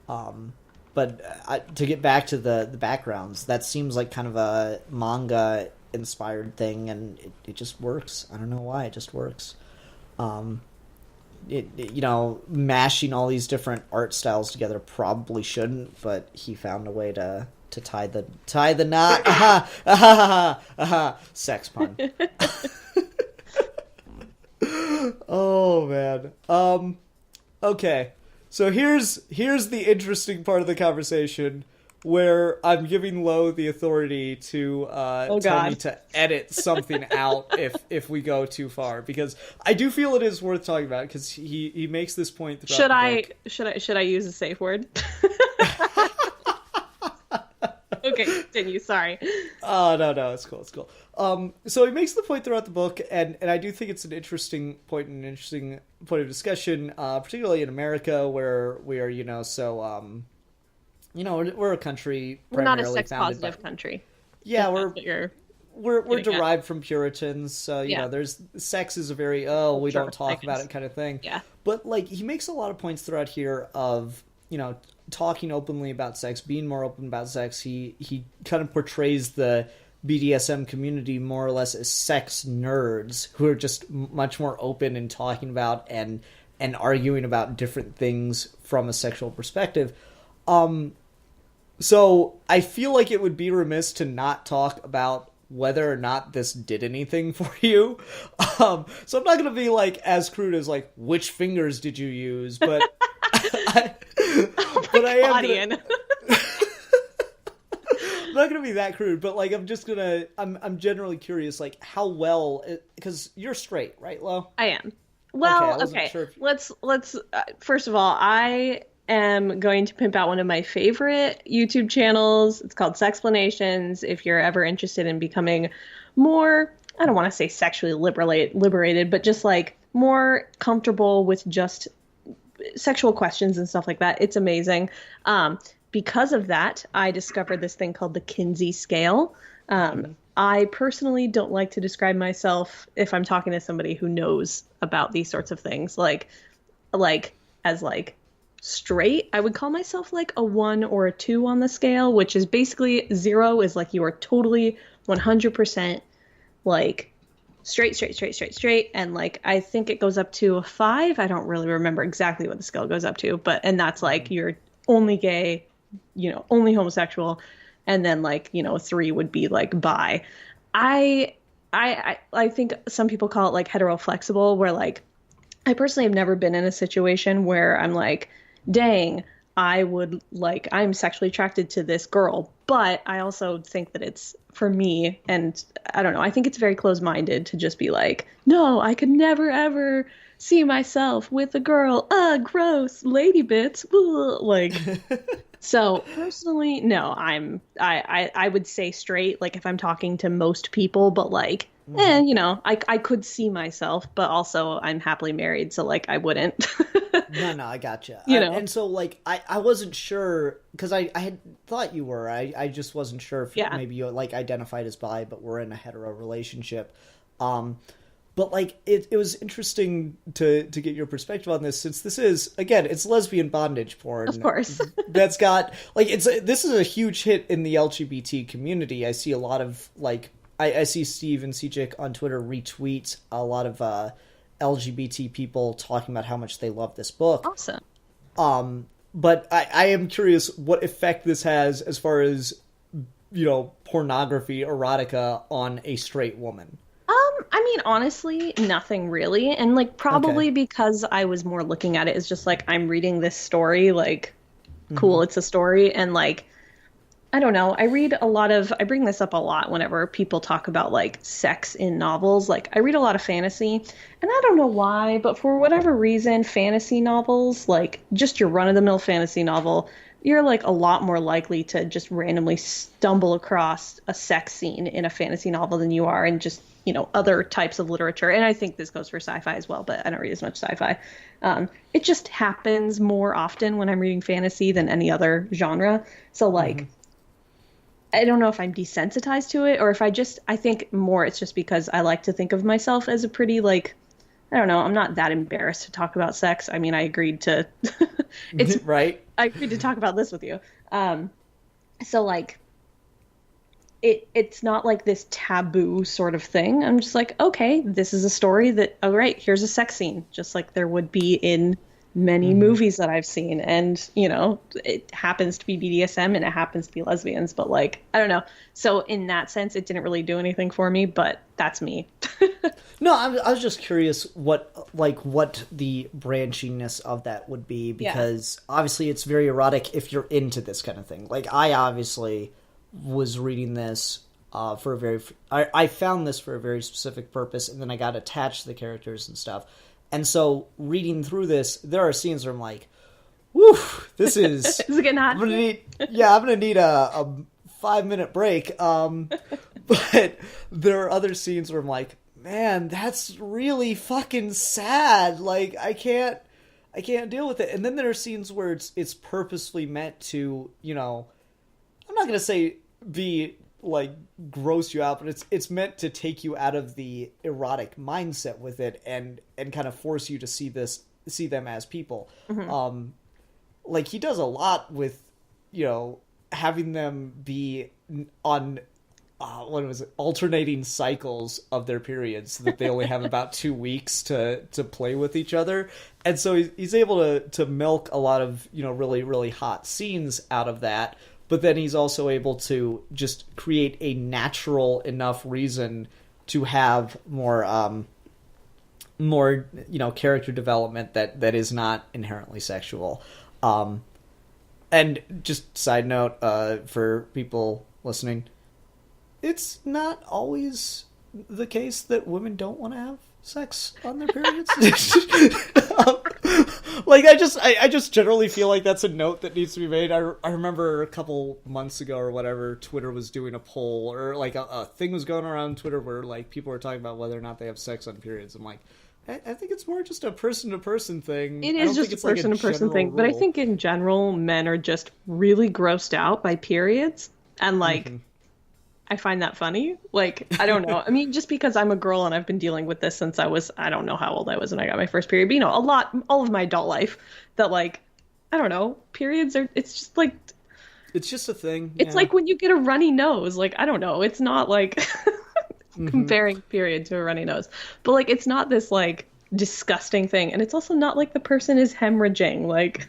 But to get back to the backgrounds, that seems like kind of a manga inspired thing, and it just works. I don't know why, it just works. Um, mashing all these different art styles together probably shouldn't, but he found a way to tie the knot. Aha, aha, aha, sex pun. Oh man. Okay. So here's the interesting part of the conversation where I'm giving Lo the authority to Oh tell me God. to edit something out if we go too far, because I do feel it is worth talking about because he makes this point throughout Should the I book. should I use a safe word? Okay, continue. Sorry. Oh no, it's cool, it's cool. So he makes the point throughout the book, and I do think it's an interesting point and an interesting point of discussion, particularly in America where we are, we're a country We're not a primarily sex founded by, positive country. yeah, If we're that's what you're we're getting at. derived from Puritans, so Yeah. there's sex is a very we Sure, don't I talk about guess. it kind of thing. Yeah. But like he makes a lot of points throughout here of talking openly about sex, being more open about sex. He kind of portrays the BDSM community more or less as sex nerds who are just much more open in talking about and arguing about different things from a sexual perspective. So I feel like it would be remiss to not talk about whether or not this did anything for you. So I'm not going to be like as crude as like which fingers did you use, but but I am God, gonna, Ian. I'm not going to be that crude. But like I'm generally curious like how well, because you're straight, right, Lo? I am. I Well, wasn't okay. sure if- Let's first of all, I am going to pimp out one of my favorite YouTube channels. It's called Sexplanations. If you're ever interested in becoming more, I don't want to say sexually liberated, but just like more comfortable with just sexual questions and stuff like that. It's amazing. Because of that, I discovered this thing called the Kinsey scale. I personally don't like to describe myself if I'm talking to somebody who knows about these sorts of things, like as like straight. I would call myself like a 1 or a 2 on the scale, which is basically 0 is like you are totally 100% like straight, and like I think it goes up to a 5. I don't really remember exactly what the scale goes up to, and that's like you're only gay, only homosexual, and then like 3 would be like bi. I I think some people call it like heteroflexible, where like I personally have never been in a situation where I'm like, dang, I'm sexually attracted to this girl, but I also think that it's for me, and I don't know, I think it's very close-minded to just be like, no, I could never ever see myself with a girl. Gross, lady bits. Ugh. Like, so personally, no, I would say straight, like if I'm talking to most people, but like, you know, I could see myself, but also I'm happily married, so like I wouldn't. No, I gotcha. You know? And so like I wasn't sure, because I had thought you were. I just wasn't sure if maybe you like identified as bi, but we're in a hetero relationship. But like it was interesting to get your perspective on this, since this is, again, it's lesbian bondage porn. Of course. That's got like this is a huge hit in the LGBT community. I see a lot of like I see Steve and CJ on Twitter retweet a lot of LGBT people talking about how much they love this book. Awesome. But I am curious what effect this has as far as, you know, pornography, erotica on a straight woman. I mean, honestly, nothing really. And like probably because I was more looking at it as just like, I'm reading this story, like, cool, it's a story. And like, I don't know, I bring this up a lot whenever people talk about like sex in novels. Like I read a lot of fantasy, and I don't know why, but for whatever reason, fantasy novels, like just your run-of-the-mill fantasy novel, you're like a lot more likely to just randomly stumble across a sex scene in a fantasy novel than you are in just, you know, other types of literature. And I think this goes for sci-fi as well, but I don't read as much sci-fi. It just happens more often when I'm reading fantasy than any other genre. So like, I don't know if I'm desensitized to it, or if I think more it's just because I like to think of myself as a pretty, like, I don't know, I'm not that embarrassed to talk about sex. I mean, I agreed to, right. I agreed to talk about this with you. So like, it's not like this taboo sort of thing. I'm just like, okay, this is a story that, all right, here's a sex scene, just like there would be in many movies that I've seen. And, you know, it happens to be BDSM and it happens to be lesbians, but like, I don't know. So in that sense, it didn't really do anything for me, but that's me. No, I was just curious what the branchiness of that would be, because obviously it's very erotic if you're into this kind of thing. Like I obviously was reading this I found this for a very specific purpose, and then I got attached to the characters and stuff. And so reading through this, there are scenes where I'm like, whew, this is... Is it getting hot? I'm gonna need a 5-minute break. But there are other scenes where I'm like, man, that's really fucking sad. Like, I can't deal with it. And then there are scenes where it's purposefully meant to, you know, I'm not gonna say be like gross you out, but it's meant to take you out of the erotic mindset with it and kind of force you to see them as people. Like he does a lot with, you know, having them be on alternating cycles of their periods, so that they only have about 2 weeks to play with each other. And so he's able to milk a lot of, you know, really, really hot scenes out of that. But then he's also able to just create a natural enough reason to have more, you know, character development that is not inherently sexual. And just side note, for people listening, it's not always the case that women don't want to have sex on their periods. Like I just generally feel like that's a note that needs to be made. I remember a couple months ago or whatever, Twitter was doing a poll, or like a thing was going around Twitter where like people were talking about whether or not they have sex on periods. I'm like, I think it's more just a person-to-person thing. It is just a person-to-person thing, but I think in general, men are just really grossed out by periods, and like, I find that funny. Like, I don't know. I mean, just because I'm a girl and I've been dealing with this since I don't know how old I was when I got my first period, but you know, all of my adult life, that like, I don't know, periods are, it's just like, it's just a thing. It's like when you get a runny nose, like, I don't know, it's not like comparing period to a runny nose, but like, it's not this like disgusting thing. And it's also not like the person is hemorrhaging, like,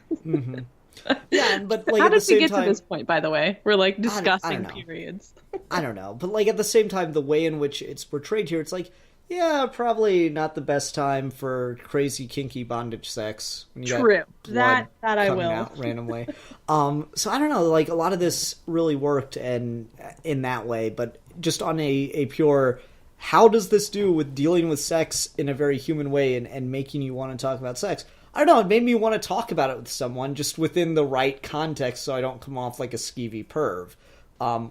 Yeah, but like How at the did we same get time, to this point, by the way? We're like I discussing don't know. periods. I don't know, but like at the same time, the way in which it's portrayed here, it's like, yeah, probably not the best time for crazy kinky bondage sex when you got True. blood That I coming will. out randomly. So I don't know, like a lot of this really worked and in that way, but just on a pure, how does this do with dealing with sex in a very human way and making you want to talk about sex? I don't know, it made me want to talk about it with someone just within the right context so I don't come off like a skeevy perv.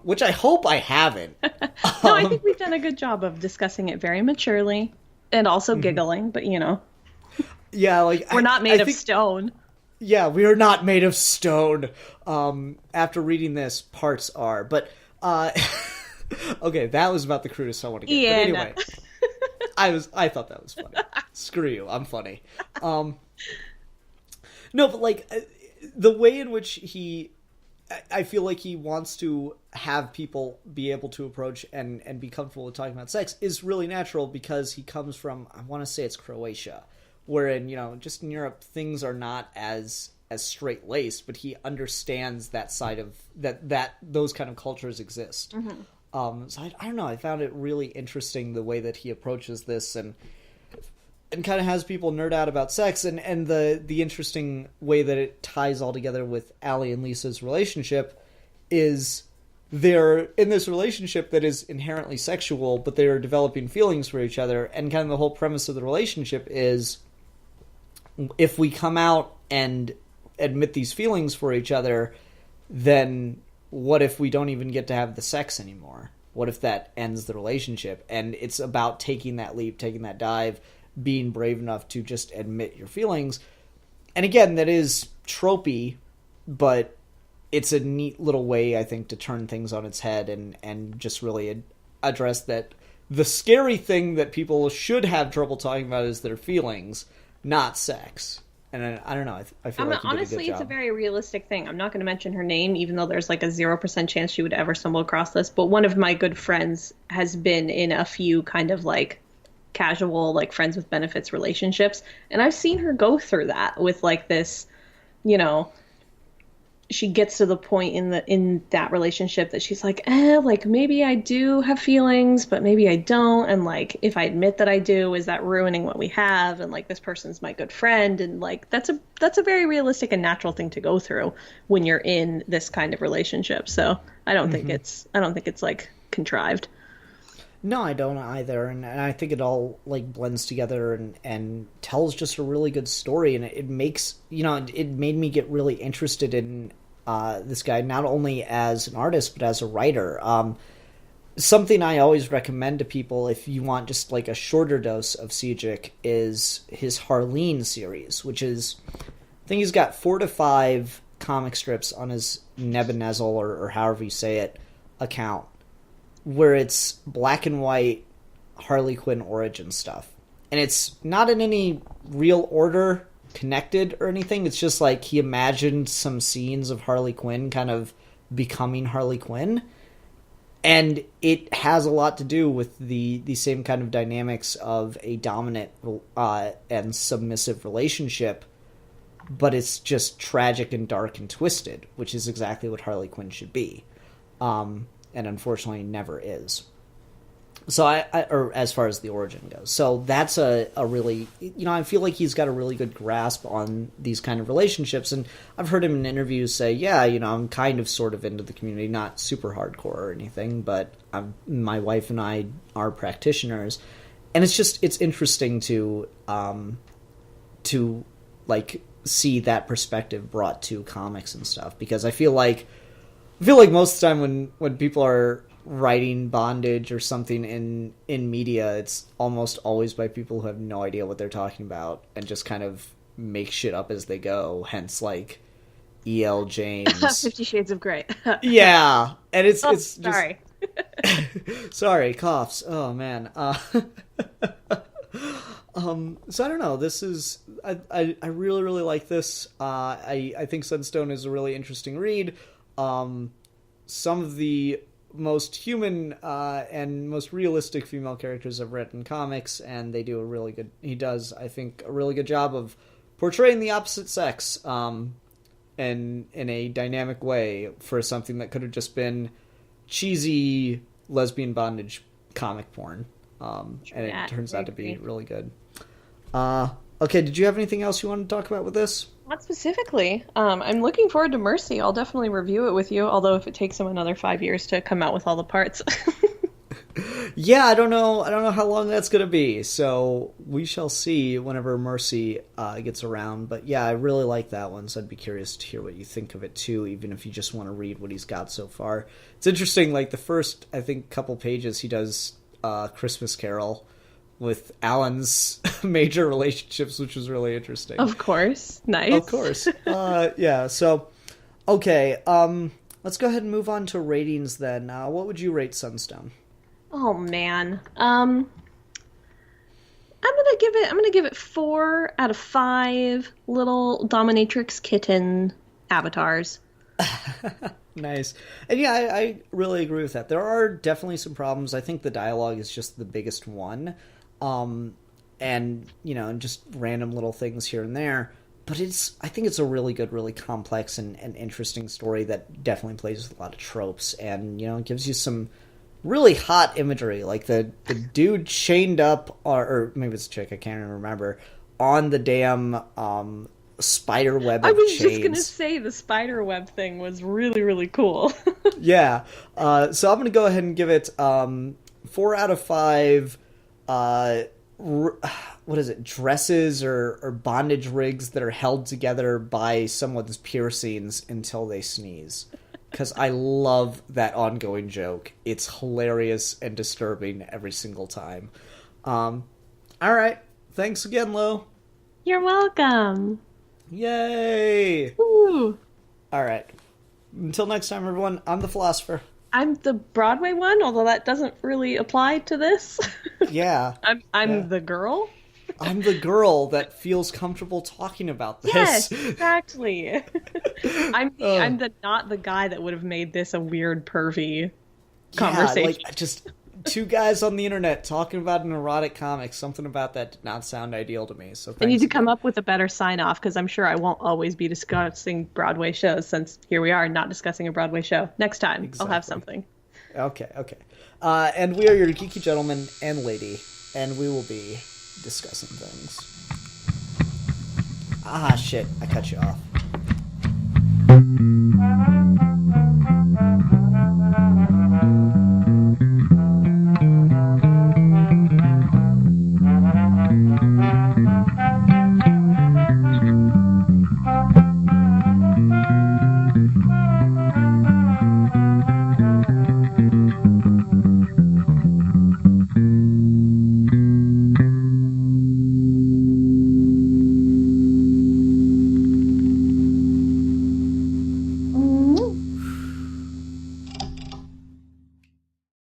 Which I hope I haven't. No, I think we've done a good job of discussing it very maturely and also Mm-hmm. giggling, but Yeah, like we're not made I of think, stone. Yeah, we are not made of stone. After reading this, parts are. But okay, that was about the crudest I want to get. Yeah, but anyway, I thought that was funny. Screw you, I'm funny. No, but like the way in which I feel like he wants to have people be able to approach and be comfortable with talking about sex is really natural because he comes from, I want to say it's Croatia, wherein, just in Europe, things are not as straight-laced, but he understands that side of, that those kind of cultures exist. Mm-hmm. So I don't know, I found it really interesting the way that he approaches this and kind of has people nerd out about sex, and the interesting way that it ties all together with Allie and Lisa's relationship is they're in this relationship that is inherently sexual, but they're developing feelings for each other, and kind of the whole premise of the relationship is if we come out and admit these feelings for each other, then what if we don't even get to have the sex anymore? What if that ends the relationship? And it's about taking that leap, taking that dive, being brave enough to just admit your feelings. And again, that is tropey, but it's a neat little way, I think, to turn things on its head and just really address that the scary thing that people should have trouble talking about is their feelings, not sex. And I don't know, I feel like he did honestly, a good it's a job. very realistic thing. I'm not going to mention her name, even though there's like a 0% chance she would ever stumble across this. But one of my good friends has been in a few kind of like casual, like friends with benefits relationships. And I've seen her go through that with like this, she gets to the point in that relationship that she's like, like maybe I do have feelings, but maybe I don't. And like, if I admit that I do, is that ruining what we have? And like, this person's my good friend. And like, that's a very realistic and natural thing to go through when you're in this kind of relationship. So I don't think it's like contrived. No, I don't either, and I think it all like blends together and tells just a really good story, and it makes it made me get really interested in this guy not only as an artist but as a writer. Something I always recommend to people if you want just like a shorter dose of Sejic is his Harleen series, which is, I think he's got 4 to 5 comic strips on his Nebunezel or however you say it account, where it's black and white Harley Quinn origin stuff. And it's not in any real order connected or anything. It's just like he imagined some scenes of Harley Quinn kind of becoming Harley Quinn. And it has a lot to do with the same kind of dynamics of a dominant and submissive relationship. But it's just tragic and dark and twisted, which is exactly what Harley Quinn should be. And unfortunately never is. So or as far as the origin goes. So that's a really, I feel like he's got a really good grasp on these kind of relationships. And I've heard him in interviews say, yeah, I'm kind of sort of into the community, not super hardcore or anything, but my wife and I are practitioners. And it's interesting to like see that perspective brought to comics and stuff, because I feel like most of the time when people are writing bondage or something in media, it's almost always by people who have no idea what they're talking about and just kind of make shit up as they go. Hence, like E.L. James, 50 Shades of Grey. Yeah, and it's just sorry. sorry, coughs. Oh man. So I don't know. This is I really really like this. I think Sunstone is a really interesting read. Some of the most human and most realistic female characters I've read in comics, and they do a really good. He does, I think, a really good job of portraying the opposite sex. and in a dynamic way for something that could have just been cheesy lesbian bondage comic porn. And it turns out to be really good. Okay, did you have anything else you wanted to talk about with this? Not specifically. I'm looking forward to Mercy. I'll definitely review it with you, although if it takes them another 5 years to come out with all the parts. Yeah, I don't know how long that's going to be, so we shall see whenever Mercy gets around. But yeah, I really like that one, so I'd be curious to hear what you think of it too, even if you just want to read what he's got so far. It's interesting, like the first, I think, couple pages he does Christmas Carol with Alan's major relationships, which was really interesting. Of course. Nice. Of course. Yeah, so, okay, let's go ahead and move on to ratings then. What would you rate Sunstone? Oh man. I'm gonna give it 4 out of 5 little dominatrix kitten avatars. Nice. And yeah, I really agree with that. There are definitely some problems. I think the dialogue is just the biggest one. And, you know, just random little things here and there. But I think it's a really good, really complex and interesting story that definitely plays with a lot of tropes. And, you know, it gives you some really hot imagery. Like the dude chained up, or maybe it's a chick, I can't even remember, on the damn spider web of chains. I was just going to say the spider web thing was really, really cool. Yeah. So I'm going to go ahead and give it 4 out of 5 what is it, dresses or bondage rigs that are held together by someone's piercings until they sneeze. Because I love that ongoing joke. It's hilarious and disturbing every single time. All right. Thanks again, Lo. You're welcome. Yay! Woo. All right. Until next time, everyone, I'm the Philosopher. I'm the Broadway one, although that doesn't really apply to this. Yeah. I'm the girl. I'm the girl that feels comfortable talking about this. Yes, exactly. I'm not the guy that would have made this a weird pervy conversation. Like just two guys on the internet talking about an erotic comic. Something about that did not sound ideal to me. So I need to come up with a better sign off, because I'm sure I won't always be discussing Broadway shows, since here we are not discussing a Broadway show. Next time, exactly. I'll have something. Okay. And we are your geeky gentleman and lady, and we will be discussing things. Ah, shit. I cut you off.